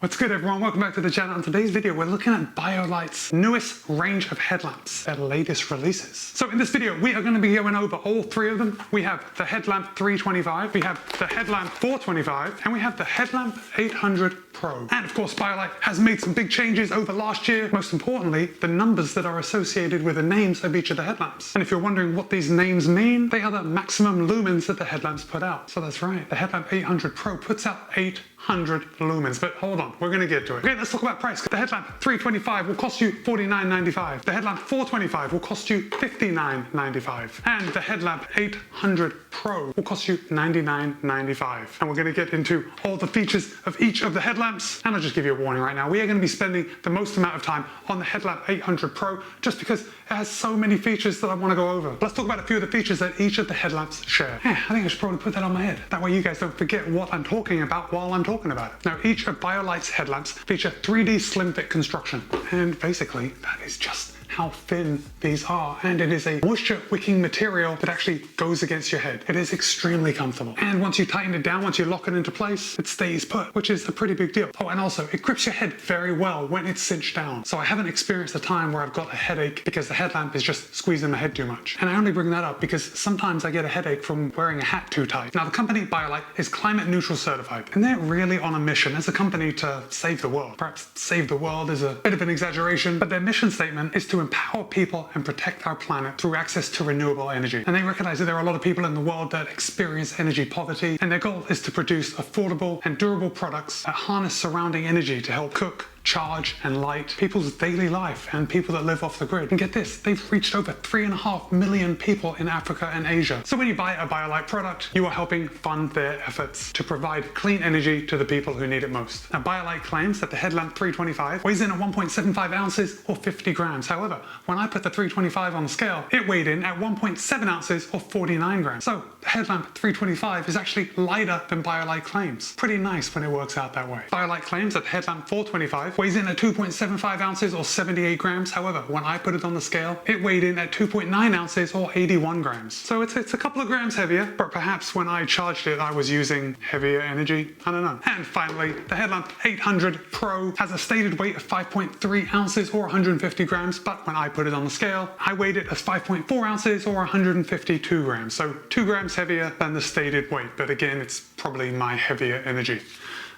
What's good everyone, welcome back to the channel. In today's video we're looking at BioLite's newest range of headlamps, their latest releases. So in this video we are going to be going over all three of them. We have the Headlamp 325, we have the Headlamp 425, and we have the Headlamp 800 Pro. And of course BioLite has made some big changes over last year, most importantly the numbers that are associated with the names of each of the headlamps. And if you're wondering what these names mean, they are the maximum lumens that the headlamps put out. So that's right, the Headlamp 800 Pro puts out 800 lumens, but hold on, we're going to get to it. Okay, let's talk about price. The Headlamp 325 will cost you $49.95. The Headlamp 425 will cost you $59.95. And the Headlamp 800 Pro will cost you $99.95. And we're going to get into all the features of each of the headlamps. And I'll just give you a warning right now. We are going to be spending the most amount of time on the Headlamp 800 Pro just because it has so many features that I want to go over. Let's talk about a few of the features that each of the headlamps share. Yeah, I think I should probably put that on my head. That way you guys don't forget what I'm talking about while I'm talking about it. Now, each of BioLite's headlamps feature 3D slim fit construction. And basically, that is just how thin these are, and it is a moisture wicking material that actually goes against your head. It is extremely comfortable, and once you tighten it down, once you lock it into place, it stays put, which is a pretty big deal. Oh, and also it grips your head very well when it's cinched down. So I haven't experienced a time where I've got a headache because the headlamp is just squeezing my head too much. And I only bring that up because sometimes I get a headache from wearing a hat too tight. Now, the company BioLite is climate neutral certified, and they're really on a mission as a company to save the world. Perhaps save the world is a bit of an exaggeration, but their mission statement is to empower people and protect our planet through access to renewable energy. And they recognize that there are a lot of people in the world that experience energy poverty, and their goal is to produce affordable and durable products that harness surrounding energy to help cook, charge, and light people's daily life and people that live off the grid. And get this, they've reached over 3.5 million people in Africa and Asia. So when you buy a BioLite product, you are helping fund their efforts to provide clean energy to the people who need it most. Now, BioLite claims that the Headlamp 325 weighs in at 1.75 ounces or 50 grams. However, when I put the 325 on the scale, it weighed in at 1.7 ounces or 49 grams. So the Headlamp 325 is actually lighter than BioLite claims. Pretty nice when it works out that way. BioLite claims that the Headlamp 425 weighs in at 2.75 ounces or 78 grams. However, when I put it on the scale, it weighed in at 2.9 ounces or 81 grams. So it's a couple of grams heavier, but perhaps when I charged it, I was using heavier energy. I don't know. And finally, the Headlamp 800 Pro has a stated weight of 5.3 ounces or 150 grams, but when I put it on the scale, I weighed it as 5.4 ounces or 152 grams. So 2 grams heavier than the stated weight, but again, it's probably my heavier energy.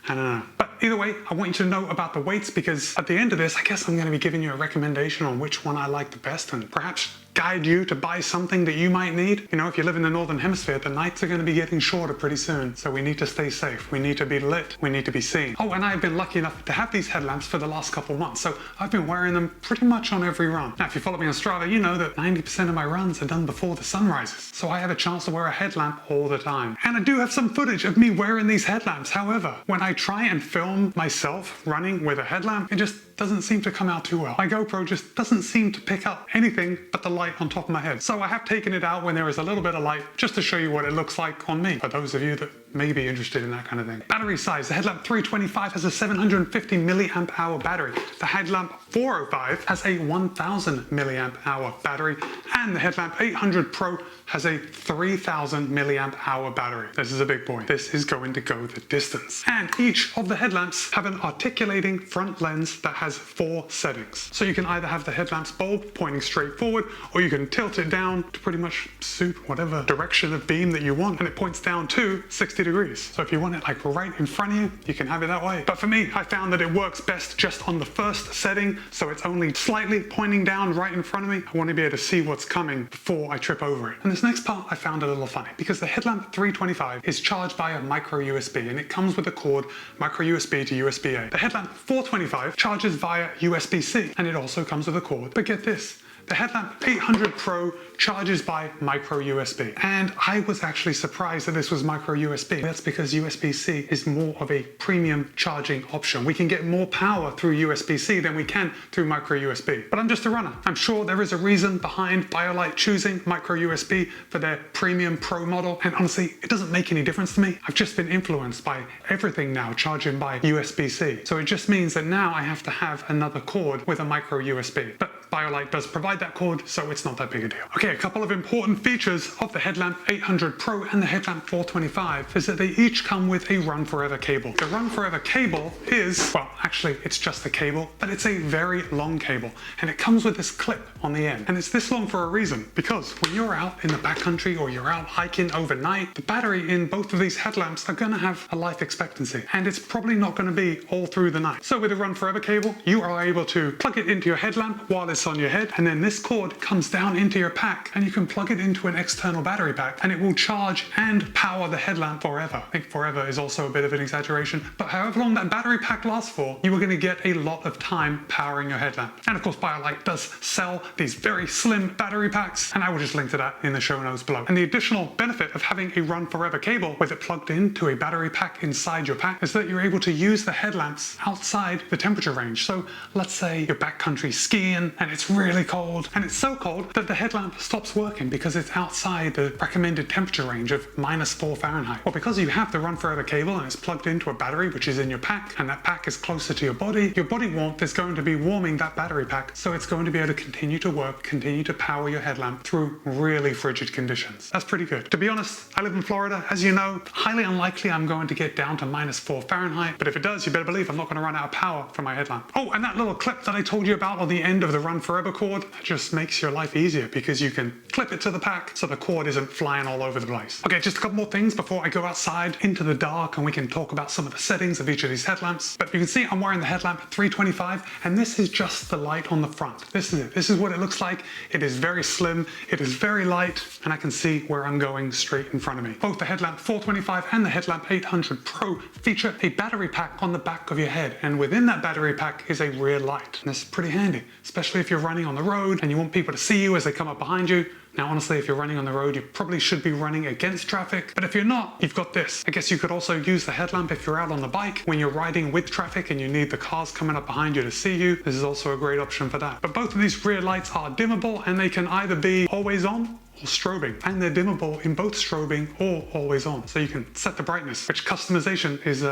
I don't know. But either way, I want you to know about the weights because at the end of this, I guess I'm going to be giving you a recommendation on which one I like the best and perhaps guide you to buy something that you might need. You know, if you live in the Northern Hemisphere, the nights are going to be getting shorter pretty soon. So we need to stay safe. We need to be lit. We need to be seen. Oh, and I've been lucky enough to have these headlamps for the last couple of months. So I've been wearing them pretty much on every run. Now, if you follow me on Strava, you know that 90% of my runs are done before the sun rises. So I have a chance to wear a headlamp all the time. And I do have some footage of me wearing these headlamps. However, when I try and film myself running with a headlamp, it just doesn't seem to come out too well. My GoPro just doesn't seem to pick up anything but the light on top of my head. So I have taken it out when there is a little bit of light just to show you what it looks like on me, for those of you that may be interested in that kind of thing. Battery size, the Headlamp 325 has a 750 milliamp hour battery. The Headlamp 405 has a 1000 milliamp hour battery, and the Headlamp 800 Pro has a 3000 milliamp hour battery. This is a big boy. This is going to go the distance. And each of the headlamps have an articulating front lens that has 4 settings. So you can either have the headlamp's bulb pointing straight forward, or you can tilt it down to pretty much suit whatever direction of beam that you want, and it points down to 60 degrees. So if you want it like right in front of you, you can have it that way. But for me, I found that it works best just on the first setting, so it's only slightly pointing down right in front of me. I want to be able to see what's coming before I trip over it. And this next part I found a little funny because the Headlamp 325 is charged by a micro USB, and it comes with a cord micro USB to USB-A. The Headlamp 425 charges via USB-C, and it also comes with a cord. But get this, the Headlamp 800 Pro charges by micro USB. And I was actually surprised that this was micro USB. That's because USB-C is more of a premium charging option. We can get more power through USB-C than we can through micro USB. But I'm just a runner. I'm sure there is a reason behind BioLite choosing micro USB for their premium Pro model. And honestly, it doesn't make any difference to me. I've just been influenced by everything now charging by USB-C. So it just means that now I have to have another cord with a micro USB. But BioLite does provide that cord, so it's not that big a deal. Okay, a couple of important features of the Headlamp 800 Pro and the Headlamp 425 is that they each come with a Run Forever cable. The Run Forever cable is, well, actually it's just the cable, but it's a very long cable, and it comes with this clip on the end. And it's this long for a reason, because when you're out in the backcountry or you're out hiking overnight, the battery in both of these headlamps are going to have a life expectancy, and it's probably not going to be all through the night. So with a Run Forever cable, you are able to plug it into your headlamp while it's on your head, and then this cord comes down into your pack, and you can plug it into an external battery pack, and it will charge and power the headlamp forever. I think forever is also a bit of an exaggeration, but however long that battery pack lasts for, you are going to get a lot of time powering your headlamp. And of course, BioLite does sell these very slim battery packs, and I will just link to that in the show notes below. And the additional benefit of having a Run Forever cable with it plugged into a battery pack inside your pack is that you're able to use the headlamps outside the temperature range. So let's say you're backcountry skiing and it's really cold, and it's so cold that the headlamp stops working because it's outside the recommended temperature range of -4 Fahrenheit. Well, because you have the Run Forever cable and it's plugged into a battery which is in your pack, and that pack is closer to your body warmth is going to be warming that battery pack, so it's going to be able to continue to work, continue to power your headlamp through really frigid conditions. That's pretty good. To be honest, I live in Florida, as you know, highly unlikely I'm going to get down to -4 Fahrenheit, but if it does, you better believe I'm not going to run out of power for my headlamp. Oh, and that little clip that I told you about on the end of the Run Forever cord, that just makes your life easier because you can clip it to the pack so the cord isn't flying all over the place. Okay, just a couple more things before I go outside into the dark and we can talk about some of the settings of each of these headlamps. But you can see I'm wearing the Headlamp 325, and this is just the light on the front. This is it. This is what it looks like. It is very slim, it is very light, and I can see where I'm going straight in front of me. Both the Headlamp 425 and the Headlamp 800 Pro feature a battery pack on the back of your head, and within that battery pack is a rear light. And this is pretty handy, especially if you're running on the road and you want people to see you as they come up behind you. Now, honestly, if you're running on the road, you probably should be running against traffic, but if you're not, you've got this. I guess you could also use the headlamp if you're out on the bike when you're riding with traffic and you need the cars coming up behind you to see you. This is also a great option for that. But both of these rear lights are dimmable, and they can either be always on or strobing, and they're dimmable in both strobing or always on, so you can set the brightness, which customization is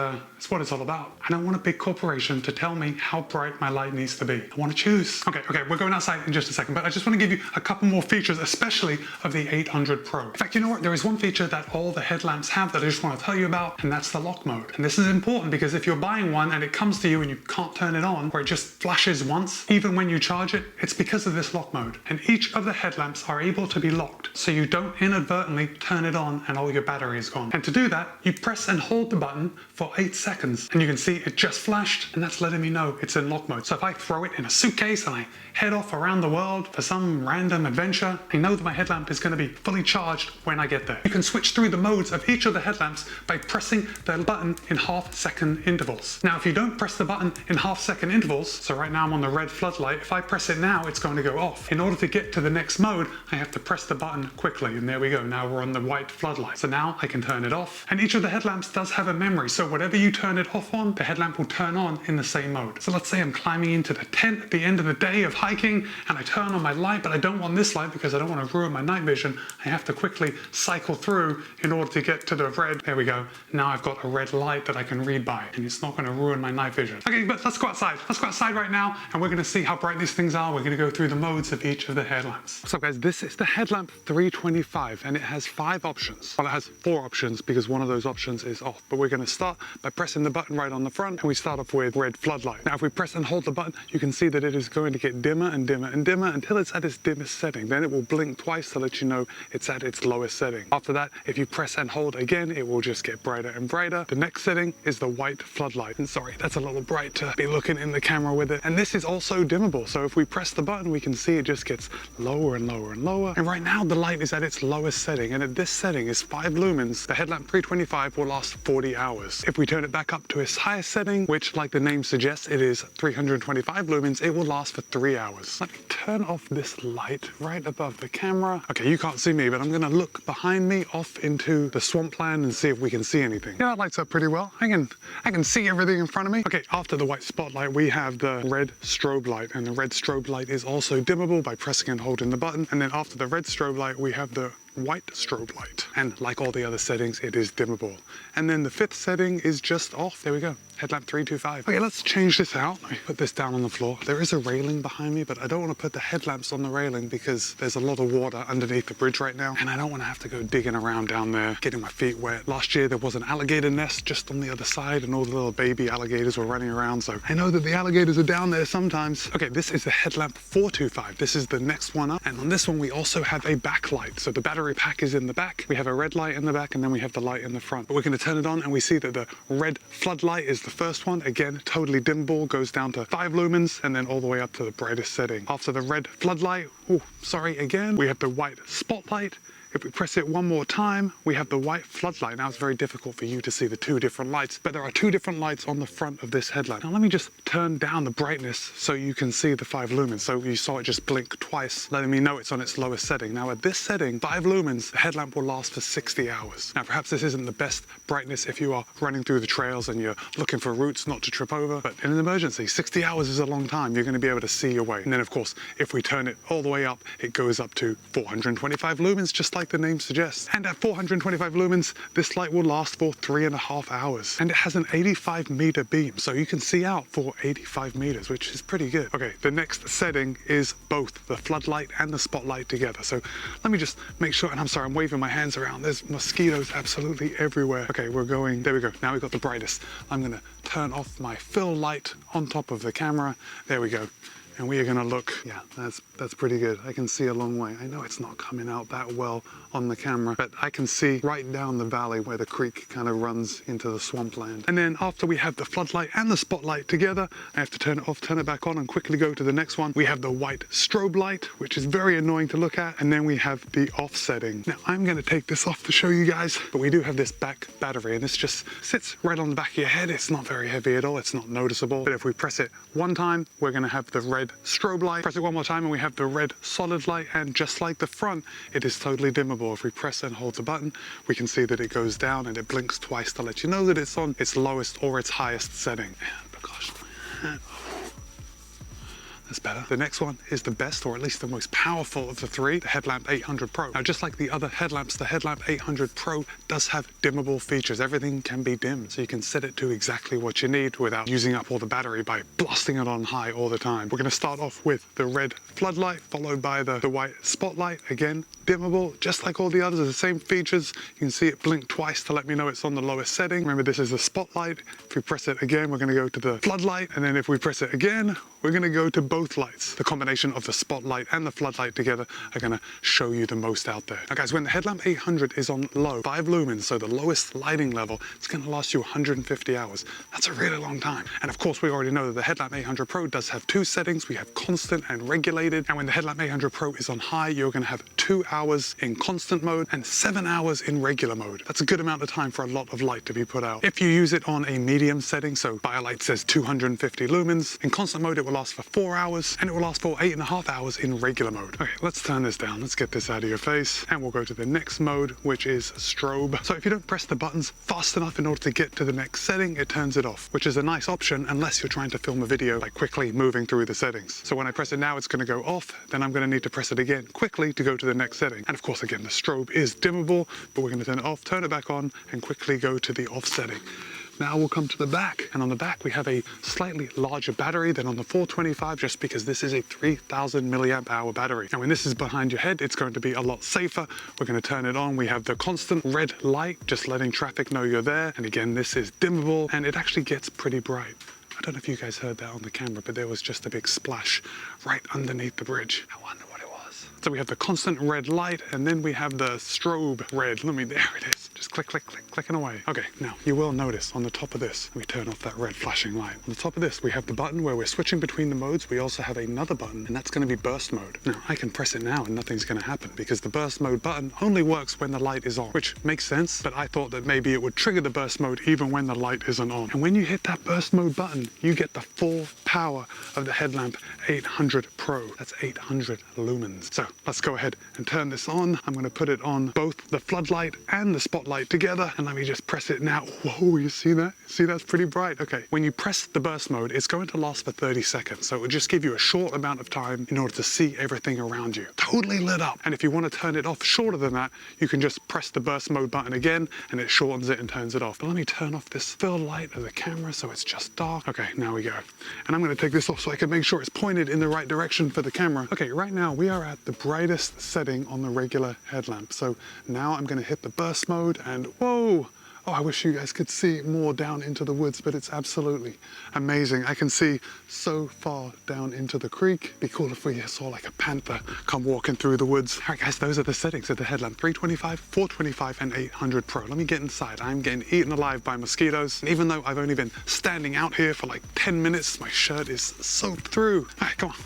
what it's all about. I don't want a big corporation to tell me how bright my light needs to be. I want to choose. Okay, we're going outside in just a second, but I just want to give you a couple more features, especially of the 800 Pro. In fact, you know what? There is one feature that all the headlamps have that I just want to tell you about, and that's the lock mode. And this is important because if you're buying one and it comes to you and you can't turn it on, or it just flashes once, even when you charge it, it's because of this lock mode. And each of the headlamps are able to be locked, so you don't inadvertently turn it on and all your battery is gone. And to do that, you press and hold the button for 8 seconds, and you can see it just flashed, and that's letting me know it's in lock mode. So if I throw it in a suitcase and I head off around the world for some random adventure, I know that my headlamp is going to be fully charged when I get there. You can switch through the modes of each of the headlamps by pressing the button in half-second intervals. Now, if you don't press the button in half-second intervals, so right now I'm on the red floodlight, if I press it now, it's going to go off. In order to get to the next mode, I have to press the button quickly, and there we go. Now we're on the white floodlight. So now I can turn it off, and each of the headlamps does have a memory, so whatever you turn it off on, the headlamp will turn on in the same mode. So let's say I'm climbing into the tent at the end of the day of hiking, and I turn on my light, but I don't want this light because I don't want to ruin my night vision. I have to quickly cycle through in order to get to the red. There we go. Now I've got a red light that I can read by, and it's not going to ruin my night vision. Okay, but let's go outside. Let's go outside right now, and we're going to see how bright these things are. We're going to go through the modes of each of the headlamps. So guys, this is the Headlamp 325, and it has 5 options. Well, it has 4 options because one of those options is off, but we're going to start by pressing the button right on the front, and we start off with red floodlight. Now, if we press and hold the button, you can see that it is going to get dimmer and dimmer and dimmer until it's at its dimmest setting. Then it will blink twice to let you know it's at its lowest setting. After that, if you press and hold again, it will just get brighter and brighter. The next setting is the white floodlight. And sorry, that's a little bright to be looking in the camera with it. And this is also dimmable. So if we press the button, we can see it just gets lower and lower and lower. And right now the light is at its lowest setting. And at this setting is 5 lumens. The Headlamp 325 will last 40 hours. If we turn it back up to its highest setting, which like the name suggests, it is 325 lumens, it will last for 3 hours. Let me turn off this light right above the camera. Okay, you can't see me, but I'm gonna look behind me off into the swampland and see if we can see anything. Yeah, that lights up pretty well. I can see everything in front of me. Okay, after the white spotlight, we have the red strobe light, and the red strobe light is also dimmable by pressing and holding the button. And then after the red strobe light, we have the white strobe light. And like all the other settings, it is dimmable. And then the 5th setting is just off. There we go. Headlamp 325. Okay, let's change this out. Let me put this down on the floor. There is a railing behind me, but I don't want to put the headlamps on the railing because there's a lot of water underneath the bridge right now. And I don't want to have to go digging around down there, getting my feet wet. Last year, there was an alligator nest just on the other side and all the little baby alligators were running around. So I know that the alligators are down there sometimes. Okay, this is the Headlamp 425. This is the next one up. And on this one, we also have a backlight. So the battery pack is in the back. We have a red light in the back and then we have the light in the front. But we're going to turn it on and we see that the red floodlight is the first one. Again, totally dimmable, goes down to 5 lumens and then all the way up to the brightest setting. After the red floodlight, again, we have the white spotlight. If we press it one more time, we have the white floodlight. Now it's very difficult for you to see the 2 different lights, but there are 2 different lights on the front of this headlamp. Now let me just turn down the brightness so you can see the 5 lumens. So you saw it just blink twice, letting me know it's on its lowest setting. Now at this setting, 5 lumens, the headlamp will last for 60 hours. Now perhaps this isn't the best brightness if you are running through the trails and you're looking for routes not to trip over, but in an emergency, 60 hours is a long time. You're going to be able to see your way. And then of course, if we turn it all the way up, it goes up to 425 lumens, just like the name suggests. And at 425 lumens, this light will last for 3.5 hours. And it has an 85-meter beam, so you can see out for 85 meters, which is pretty good. Okay, the next setting is both the floodlight and the spotlight together. So let me just make sure, and I'm sorry, I'm waving my hands around. There's mosquitoes absolutely everywhere. Okay, we're going, there we go. Now we've got the brightest. I'm gonna turn off my fill light on top of the camera. There we go. And we are gonna look, yeah, that's pretty good. I can see a long way. I know it's not coming out that well on the camera, but I can see right down the valley where the creek kind of runs into the swampland. And then after we have the floodlight and the spotlight together, I have to turn it off, turn it back on, and quickly go to the next one. We have the white strobe light, which is very annoying to look at. And then we have the off setting. Now I'm gonna take this off to show you guys, but we do have this back battery, and this just sits right on the back of your head. It's not very heavy at all. It's not noticeable. But if we press it one time, we're gonna have the red strobe light. Press it one more time and we have the red solid light, and just like the front, it is totally dimmable. If we press and hold the button, we can see that it goes down and it blinks twice to let you know that it's on its lowest or its highest setting. And gosh, that's better. The next one is the best, or at least the most powerful of the 3, the Headlamp 800 Pro. Now, just like the other headlamps, the Headlamp 800 Pro does have dimmable features. Everything can be dimmed, so you can set it to exactly what you need without using up all the battery by blasting it on high all the time. We're gonna start off with the red floodlight, followed by the white spotlight. Again, dimmable, just like all the others, the same features. You can see it blink twice to let me know it's on the lowest setting. Remember, this is the spotlight. If we press it again, we're gonna go to the floodlight, and then if we press it again, we're gonna go to both lights. The combination of the spotlight and the floodlight together are gonna show you the most out there. Now guys, when the Headlamp 800 is on low, 5 lumens, so the lowest lighting level, it's gonna last you 150 hours. That's a really long time. And of course, we already know that the Headlamp 800 Pro does have 2 settings. We have constant and regulated. And when the Headlamp 800 Pro is on high, you're gonna have 2 hours in constant mode and 7 hours in regular mode. That's a good amount of time for a lot of light to be put out. If you use it on a medium setting, so BioLite says 250 lumens, in constant mode, it will last for 4 hours, and it will last for 8.5 hours in regular mode. Okay, let's turn this down. Let's get this out of your face, and we'll go to the next mode, which is strobe. So if you don't press the buttons fast enough in order to get to the next setting, it turns it off, which is a nice option unless you're trying to film a video by quickly moving through the settings. So when I press it now, it's gonna go off, then I'm gonna need to press it again quickly to go to the next setting. And of course, again, the strobe is dimmable, but we're gonna turn it off, turn it back on, and quickly go to the off setting. Now we'll come to the back, and on the back we have a slightly larger battery than on the 425, just because this is a 3000 milliamp hour battery. And when this is behind your head, it's going to be a lot safer. We're going to turn it on. We have the constant red light, just letting traffic know you're there. And again, this is dimmable, and it actually gets pretty bright. I don't know if you guys heard that on the camera, but there was just a big splash right underneath the bridge. I wonder what it was. So we have the constant red light, and then we have the strobe red. There it is. Just click, click, click, clicking away. Okay, now you will notice on the top of this, we turn off that red flashing light. On the top of this, we have the button where we're switching between the modes. We also have another button, and that's gonna be burst mode. Now, I can press it now and nothing's gonna happen because the burst mode button only works when the light is on, which makes sense, but I thought that maybe it would trigger the burst mode even when the light isn't on. And when you hit that burst mode button, you get the full power of the Headlamp 800 Pro. That's 800 lumens. So let's go ahead and turn this on. I'm going to put it on both the floodlight and the spotlight together, and let me just press it now. Whoa, you see that? See, that's pretty bright. Okay, when you press the burst mode, it's going to last for 30 seconds. So it will just give you a short amount of time in order to see everything around you. Totally lit up. And if you want to turn it off shorter than that, you can just press the burst mode button again and it shortens it and turns it off. But let me turn off this fill light of the camera so it's just dark. Okay, now we go. And I'm going to take this off so I can make sure it's pointed in the right direction for the camera. Okay, right now we are at the brightest setting on the regular headlamp. So now I'm going to hit the burst mode and whoa! Oh, I wish you guys could see more down into the woods, but it's absolutely amazing. I can see so far down into the creek. Be cool if we saw like a panther come walking through the woods. All right, guys, those are the settings of the headlamp: 325, 425, and 800 Pro. Let me get inside. I'm getting eaten alive by mosquitoes. And even though I've only been standing out here for like 10 minutes, my shirt is soaked through. All right, come on.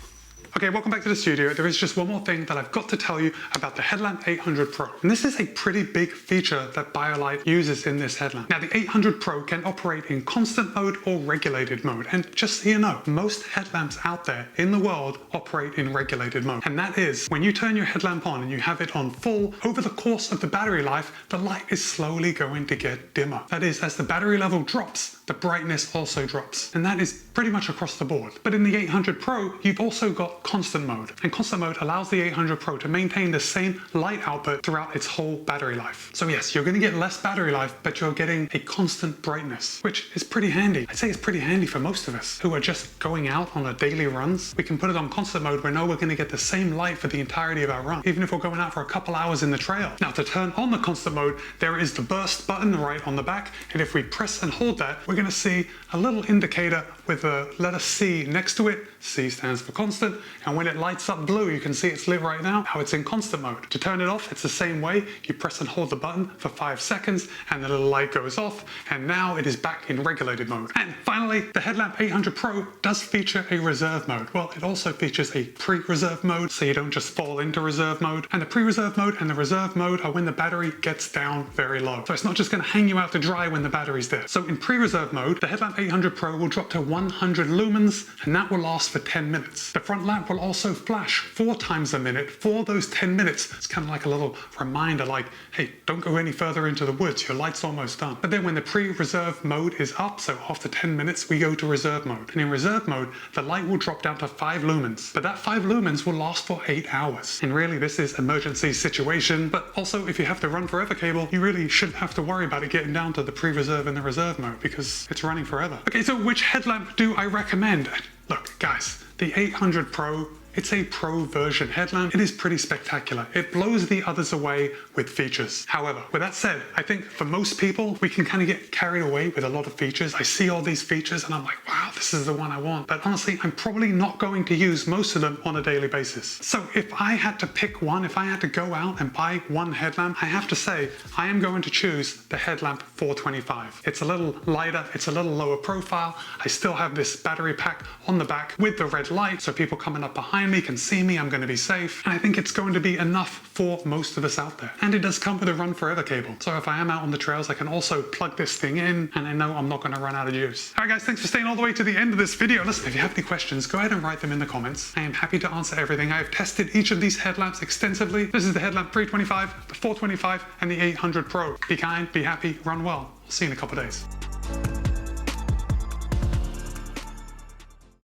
Okay, welcome back to the studio. There is just one more thing that I've got to tell you about the Headlamp 800 Pro. And this is a pretty big feature that BioLite uses in this headlamp. Now, the 800 Pro can operate in constant mode or regulated mode. And just so you know, most headlamps out there in the world operate in regulated mode. And that is when you turn your headlamp on and you have it on full, over the course of the battery life, the light is slowly going to get dimmer. That is, as the battery level drops, the brightness also drops. And that is pretty much across the board. But in the 800 Pro, you've also got constant mode. And constant mode allows the 800 Pro to maintain the same light output throughout its whole battery life. So yes, you're going to get less battery life, but you're getting a constant brightness, which is pretty handy. I'd say it's pretty handy for most of us who are just going out on our daily runs. We can put it on constant mode. We know we're going to get the same light for the entirety of our run, even if we're going out for a couple hours in the trail. Now, to turn on the constant mode, there is the burst button right on the back. And if we press and hold that, we're going to see a little indicator with a letter C next to it. C stands for constant, and when it lights up blue, you can see it's lit right now. How it's in constant mode. To turn it off, it's the same way. You press and hold the button for 5 seconds, and the little light goes off, and now it is back in regulated mode. And finally, the Headlamp 800 Pro does feature a reserve mode. Well, it also features a pre-reserve mode, so you don't just fall into reserve mode. And the pre-reserve mode and the reserve mode are when the battery gets down very low. So it's not just going to hang you out to dry when the battery's there. So in pre-reserve mode, the Headlamp 800 Pro will drop to 100 lumens, and that will last for 10 minutes. The front lamp will also flash 4 times a minute for those 10 minutes. It's kind of like a little reminder like, hey, don't go any further into the woods, your light's almost done. But then when the pre-reserve mode is up, so after 10 minutes, we go to reserve mode. And in reserve mode, the light will drop down to 5 lumens. But that 5 lumens will last for 8 hours. And really, this is emergency situation. But also, if you have to run forever cable, you really shouldn't have to worry about it getting down to the pre-reserve and the reserve mode because it's running forever. Okay, so which headlamp do I recommend? Look, guys, the 800 Pro, it's a pro version headlamp. It is pretty spectacular. It blows the others away with features. However, with that said, I think for most people, we can kind of get carried away with a lot of features. I see all these features and I'm like, wow, this is the one I want. But honestly, I'm probably not going to use most of them on a daily basis. So if I had to pick one, if I had to go out and buy one headlamp, I have to say, I am going to choose the Headlamp 425. It's a little lighter, it's a little lower profile. I still have this battery pack on the back with the red light, so people coming up behind me can see me, I'm going to be safe. And I think it's going to be enough for most of us out there. And it does come with a run forever cable. So if I am out on the trails, I can also plug this thing in and I know I'm not going to run out of juice. All right, guys, thanks for staying all the way to the end of this video. Listen, if you have any questions, go ahead and write them in the comments. I am happy to answer everything. I have tested each of these headlamps extensively. This is the Headlamp 325, the 425, and the 800 Pro. Be kind, be happy, run well. I'll see you in a couple of days.